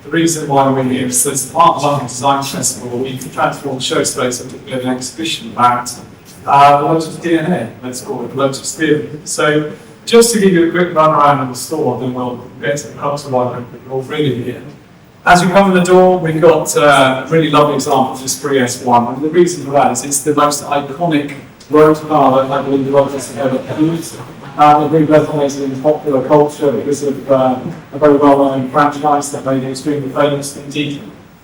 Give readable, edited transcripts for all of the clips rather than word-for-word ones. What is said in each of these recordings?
the reason why we're here is as part of London Design Festival, we've transformed show space into an exhibition about Lotus DNA, let's call it Lotus Theory. So just to give you a quick run around of the store, then we'll get to the crux of why we're all really here. As we come in the door, we've got a really lovely example of Esprit S1, and the reason for that is it's the most iconic road car that I believe the Lotus have ever used. It really resonated in popular culture because of a very well-known franchise that made it extremely famous indeed.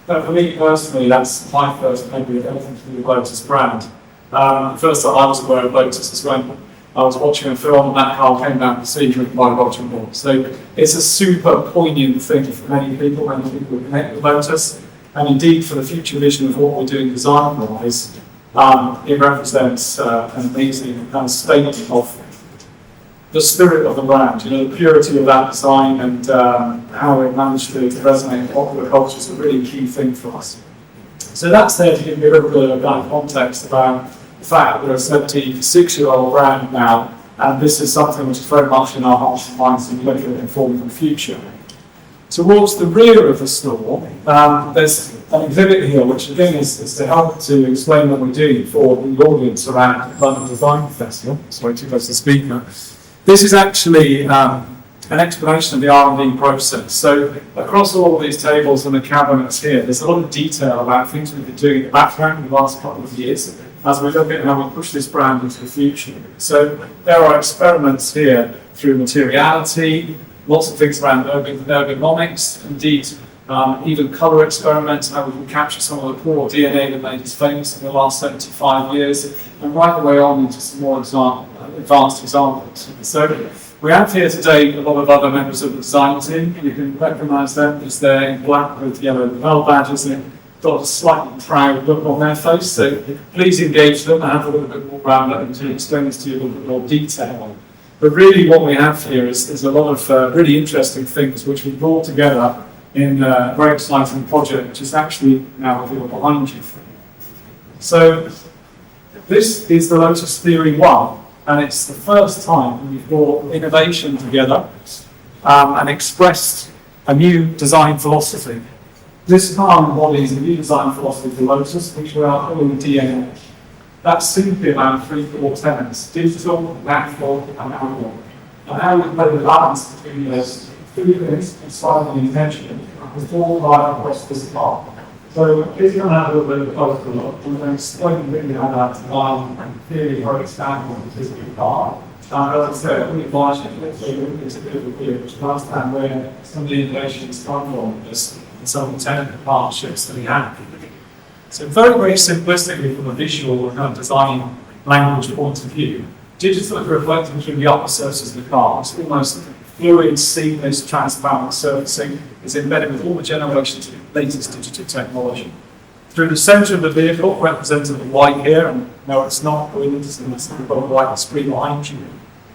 But for me personally, that's my first memory of anything to do with Lotus brand. The first time I was aware of Lotus is when I was watching a film and that car came down to see written by Roger Moore. So it's a super poignant thing for many people who connect with Lotus. And indeed, for the future vision of what we're doing design-wise, it represents an amazing kind of statement of the spirit of the brand, the purity of that design and how it managed to resonate in popular culture is a really key thing for us. So that's there to give you a little bit of context about the fact that we're a 76-year-old brand now, and this is something which is very much in our hearts and minds and looking forward to the future. Towards the rear of the store, there's an exhibit here, which again is to help to explain what we're doing for the audience around the London Design Festival. Sorry, too close to the speaker. This is actually an explanation of the R&D process. So across all of these tables and the cabinets here, there's a lot of detail about things we've been doing in the background in the last couple of years as we look at how we push this brand into the future. So there are experiments here through Materiality, lots of things around Ergonomics, indeed even colour experiments, how we can capture some of the core DNA that made us famous in the last 75 years, and right the way on into some more advanced examples. So we have here today a lot of other members of the design team. You can recognise them because they're in black with yellow lapel badges and got a slightly proud look on their face. So please engage them and have a little bit more around it to explain this to you in a little bit more detail. But really what we have here is a lot of really interesting things which we brought together in a very exciting project which is actually now revealed behind you. So this is the Lotus Theory 1, and it's the first time we've brought innovation together and expressed a new design philosophy. This car embodies a new design philosophy for Lotus, which we are calling DNA. That's simply about three core tenets: digital, natural, and analog. And how we play the balance between those three things, inspired and intention, is all right across this car. So if you want to have a little bit of a closer look, we're going to explain really how that design and theory are expanding on this new car. As I said, we advise you to it's a bit of a view, which last time where some of the innovations come from this and some of the tenant partnerships that we have. So very, very simplistically from a visual kind of design language point of view, digital is reflecting through the upper surfaces of the car. It's almost fluid, seamless, transparent surfacing. It's embedded with all the generations of latest digital technology. Through the centre of the vehicle, represented in white here, and no, it's not green, it's got a white screen behind you,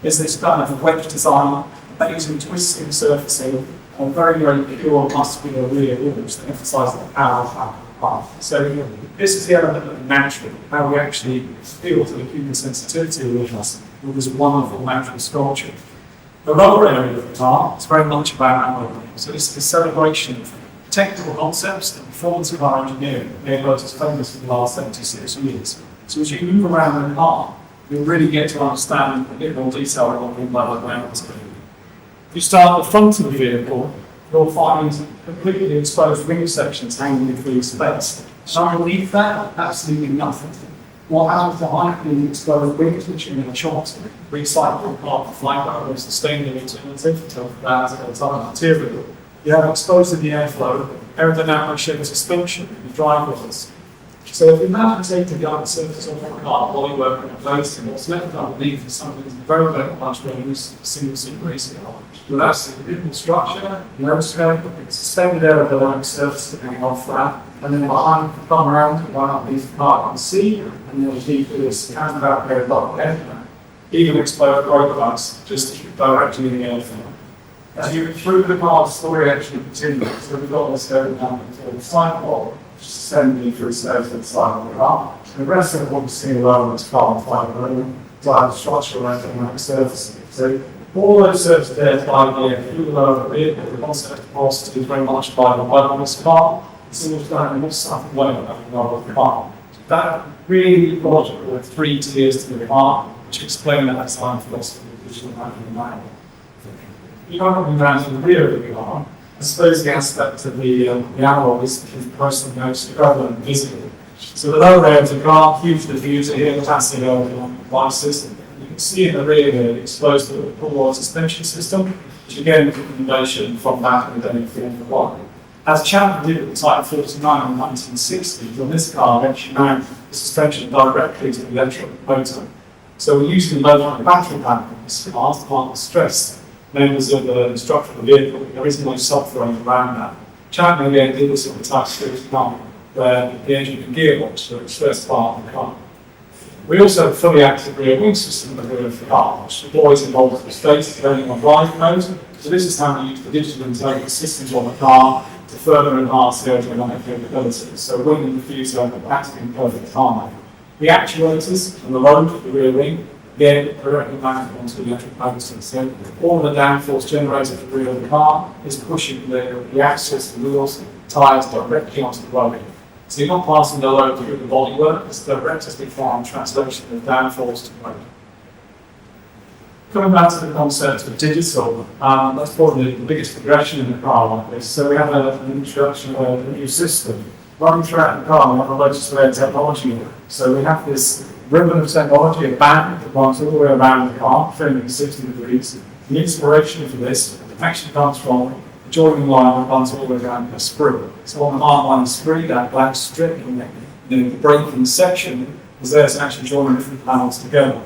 is this kind of wedge design, amazing twisting surfacing, and very, very pure muscular rear wheels that emphasise the power of that path. So this is the element of natural, how we actually feel to the human sensitivity of us with this wonderful natural sculpture. The rubber area of the car is very much about Analogue. So this is a celebration of technical concepts, the performance of our engineering. Airbus is famous for the last 76 years. So as you move around the car, you'll really get to understand a bit more detail on what we might like. If you start at the front of the vehicle, you'll find completely exposed wing sections hanging in free space. So underneath that, absolutely nothing. What happens behind the exposed wings, which are in a shot, recycled part of the flight is sustainable alternative to the material. You have exposed in the airflow, aerodynamic shape suspension in the drive wheels. So if you now take the upper surface of the car, bodywork and place, and what's left underneath is something that's very, very much very loose, single-seat racing car. Well, that's the vehicle structure, no scope, suspended aerodynamic surface depending on flat, and then behind the come around to one up these part and see, and then we keep this roundabout pair of double head. Even explode brake pads just directly in the airflow. As you through the car, the story actually continues. So we've got this going down until the sidewalk, sending through stairs to the side of the car. The rest of what we see around this car, fiber structure around the surface. So All those services there by the fuel lower vehicle, the concept of velocity is very much by the weight on this car. It's always going to stuff weight of the car. That really logical with 3 tiers to the car, which explain that design philosophy of digital manual. You can't come around to the rear of the car. I suppose the aspect of the analog is personally most prevalent and visible. So the lower area of the car, huge diffuser here, classic aerodynamic devices. You can see in the rear here the exposed pull-rod suspension system, which again is a recommendation from that and then Formula 1. As Chapman did at the Type 49 in 1960, on this car, actually mount the suspension directly to the electric motor. So we're using the motor and battery pack on this car to part stress members of the structure of the vehicle. There isn't much software around that. Chapman again did this at the Type 49, where the engine and gearbox are the first part of the car. We also have a fully active rear wing system at the rear of the car, which deploys in multiple states depending on driving mode. So this is how we use the digital intelligence systems on the car to further enhance the aerodynamic capabilities. So wing and diffuser acting in perfect harmony. The actuators on the road, the rear wing, again directly mounted onto the electric motor. So all the downforce generated at the rear of the car is pushing the axles, the wheels, tyres directly onto the road. So you're not passing the load through the bodywork, it's directly from translation of downforce to road. Coming back to the concept of digital, that's probably the biggest progression in the car like this. So we have an introduction of a new system. Running throughout the car, we have a Lotus Theory technology. So we have this ribbon of technology, a band that runs all the way around the car, 360 degrees. The inspiration for this actually comes from the joining line that runs all the way around Esprit. So on the hard Esprit, that black strip in the braking section is there to actually join different panels together.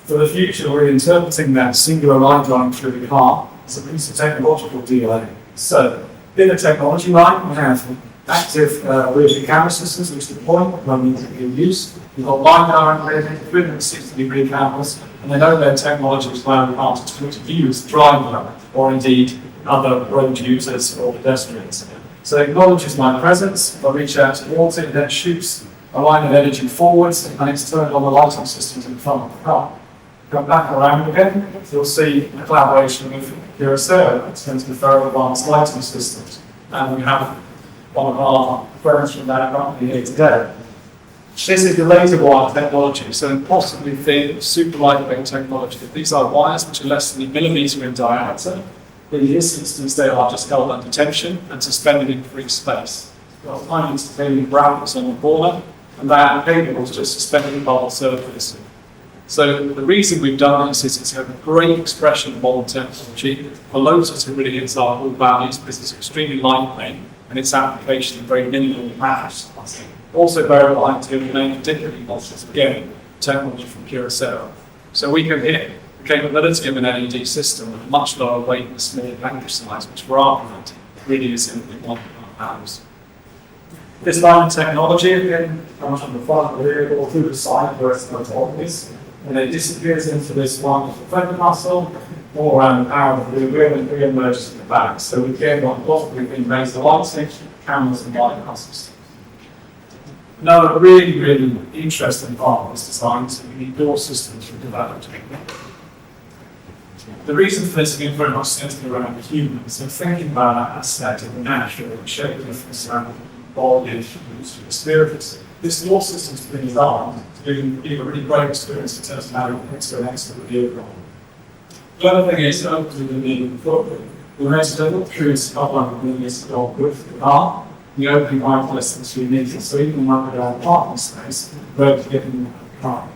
For the future, we're interpreting that singular line going through the car as a piece of technological delay. So, in the technology line, we have active rear camera systems which deploy when we need to be in use. We've got line current 360-degree cameras, and they know their technology is allowing the car to view the driver or indeed other road users or pedestrians. So it acknowledges my presence. I reach out towards it, then shoots a line of energy forwards, and it's turned on the lighting systems in front of the car. Come back around again, you'll see a collaboration with Curacao that's going to develop advanced lighting systems. And we have one of our friends from that company here today. This is the laser wire technology, so possibly thin, super lightweight technology. These are wires which are less than a millimetre in diameter. In this instance, they are just held under tension and suspended in free space. We've got tiny titanium brackets on the corner, and that cable is just suspended above the surface. So the reason we've done this is it's a great expression of modern technology. For Lotus, it really is our core values because it's extremely lightweight and its application is very minimal mass. Also very light to remain differently models, again, technology from Curacao. So we can hit the capability of an LED system with a much lower weight and smaller package size, which for our plant really is in one pounds. This line of technology, again, comes from the front of the vehicle or through the side where it's most obvious. And it disappears into this wonderful fender muscle, all around the power of the wheel and re-emerges in the back. So again, on top we've been raised the lighting, cameras and light muscles. Another really interesting part of this design is that we need door systems for development. The reason for this is very much centered around humans. So thinking about that aspect of the natural shape difference around body, experience. This door system's been designed to give a really great experience in terms of how it connects to an extra vehicle. The other thing is, opening the medium footprint. We're going to look through this couple of millimeters with the car. The opening height less than 3 meters, so you can run it around parking space where to get in the car.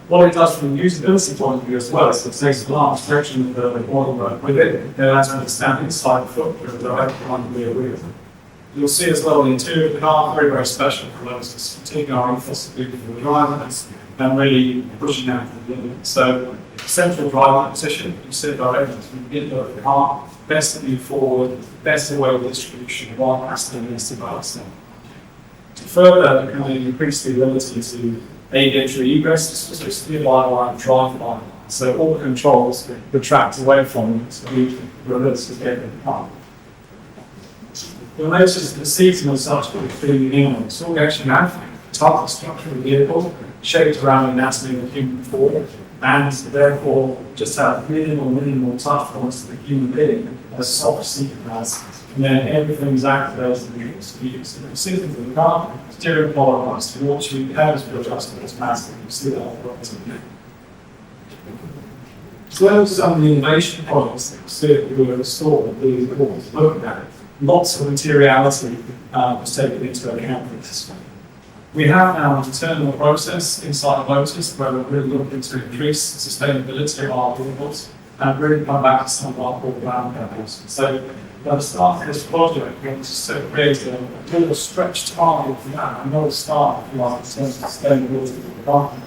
What it does from a usability point of view as well is it takes a large section of the bodywork with it. It allows me to stand inside the footprint directly on the rear wheel. You'll see as well the interior of the car, very special for Lotus, taking our philosophy for the drivers and really pushing out the limit. So, central driving position, you sit directly from the middle of the car, best view forward, best away distribution, while passing this device. To further increase the ability to aid entry egress, it's just a line drive line. So all the controls retract away from it to leave the ability to get in the car. You'll notice the seating as such will be feeling in. So we actually have the top structure of the vehicle shaped around the anatomy of the human form. and therefore just have minimal touch points to the human being, a soft seat has, and then everything's activated and used. So you see things in the car, steering column runs towards you, headers will adjust automatically, you see that all works. So those are some of the innovation products that you see that we were installed, really important looking at it. Lots of materiality was taken into account for this. We have now an internal process inside Lotus where we're really looking to increase sustainability of our vehicles and really come back to some of our core brand values. So at the start of this project, we want to create a little stretch target for that, and we'll start if you like, in terms of sustainability of the company.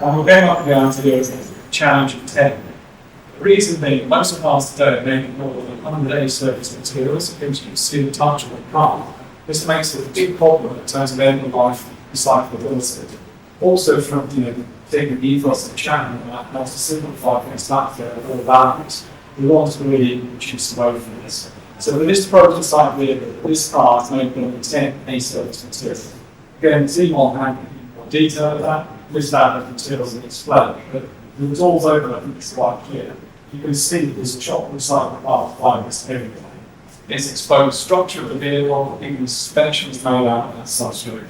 And we're going up the idea of a challenge of 10. The reason being, most cars today are made more than 180 surface materials, things you can see the touch of the car. This makes it a big problem in terms of end of life recyclability. Also from taking the ethos of the channel, and to simplify things like all values, we want to really reduce away from this. So with this prototype vehicle, this car is made from 10 A-surface materials. Again, Z1 had more detail of that, this out of materials in its flow, but the doors open, I think it's quite clear. You can see there's a chopped recycled part fibers everywhere. It's exposed structure of the vehicle, even suspension is made out of that substrate.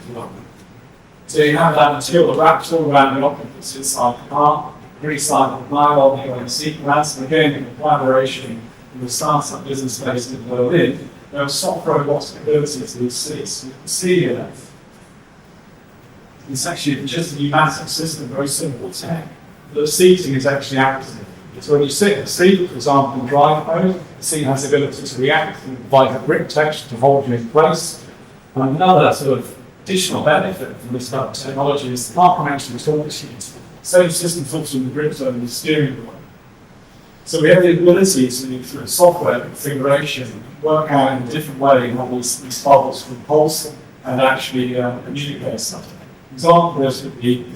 So you have that material wrapped all around the occupants inside the car, recycled nylon, and seat mats, and again in collaboration with the startup business based in Berlin, there are soft robotic abilities to these seats. You can see here, it's actually just a pneumatic system, very simple tech. The seating is actually active. So when you sit in the seat, for example, in drive mode, the seat has the ability to react and provide a grip texture to hold you in place. And another sort of additional benefit from this type of technology is the car can actually talk to you. Same system talks in the grip zone and the steering wheel. So we have the ability to, through software configuration, work out in a different way how these bubbles can pulse and actually communicate something. Example would be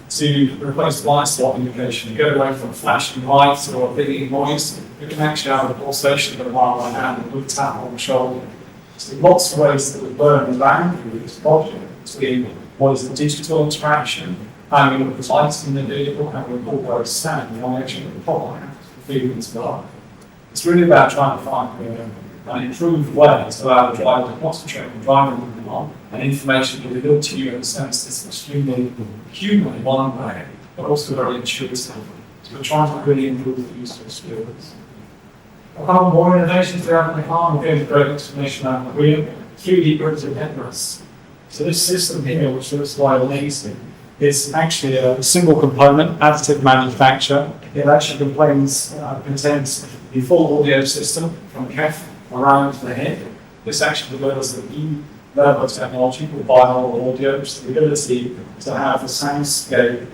to replace blind spot indication. You go away from flashing lights or a beeping noise, you can actually have a pulsation of a mile by hand and a tap on the shoulder. So lots of ways that we learn around through this project between what is the digital interaction, how we look at lights in the vehicle, how we incorporate sound, and actually the product, the feelings of life. It's really about trying to find an improved way to allow the driver to concentrate on driving the car, and information can be built to you in a sense that's extremely human in one way, but also very intuitive. So we're trying to really improve the user experience. A couple more innovations throughout the car, we'll give a great explanation out of the wheel. 3D printed headrests. So this system here, which looks quite amazing, is actually a single component, additive manufacture. It actually contains the full audio system from KEF around the head. This actually delivers the new level of technology called binaural audio, which is the ability to have a soundscape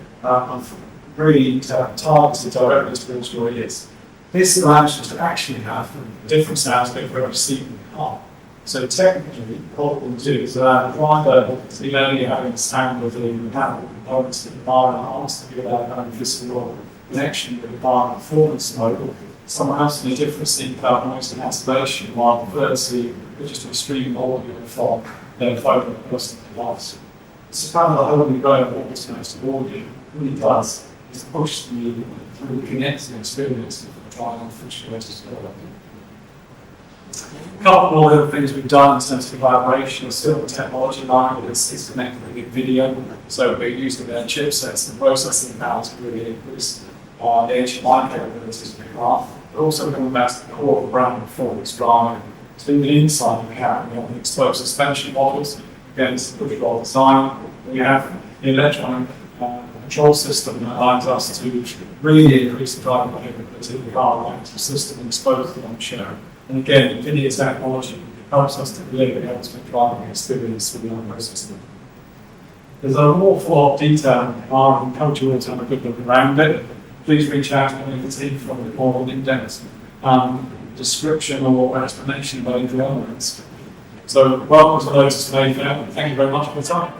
really targeted directly towards your ears. This allows you to actually have different soundscape for every seat in the car. So technically, what we'll do is allow the driver to be only having the sound of the mechanical components of the car and arms to give that kind of physical connection with the car and performance mode. Someone else in a different seat without noise and activation, while the third seat will just extreme audio from their phone across the device. It's kind of the holy grail of automated audio. What it does is push the connected experience of the driver refrigerator's product. A couple of other things we've done in terms of collaboration is still the technology line is connected with video. So we're using their chipsets and processing power to really increase the HMI capabilities of the car. But also coming back to the core of the brand performance driving. So in the inside of the car, we have the exposed suspension models. Again, it's a pretty well design. We have the electronic control system that allows us to really increase the driving capability of the car, like the system exposed on share. And again, NVIDIA's technology helps us to deliver the ultimate driving experience with the onboard system. There's an awful lot of detail in the car and encourage you all to have a good look around it. Please reach out to any of the team for a more in-depth description or explanation about Ergonomics. So welcome to Lotus Mayfair. Thank you very much for your time.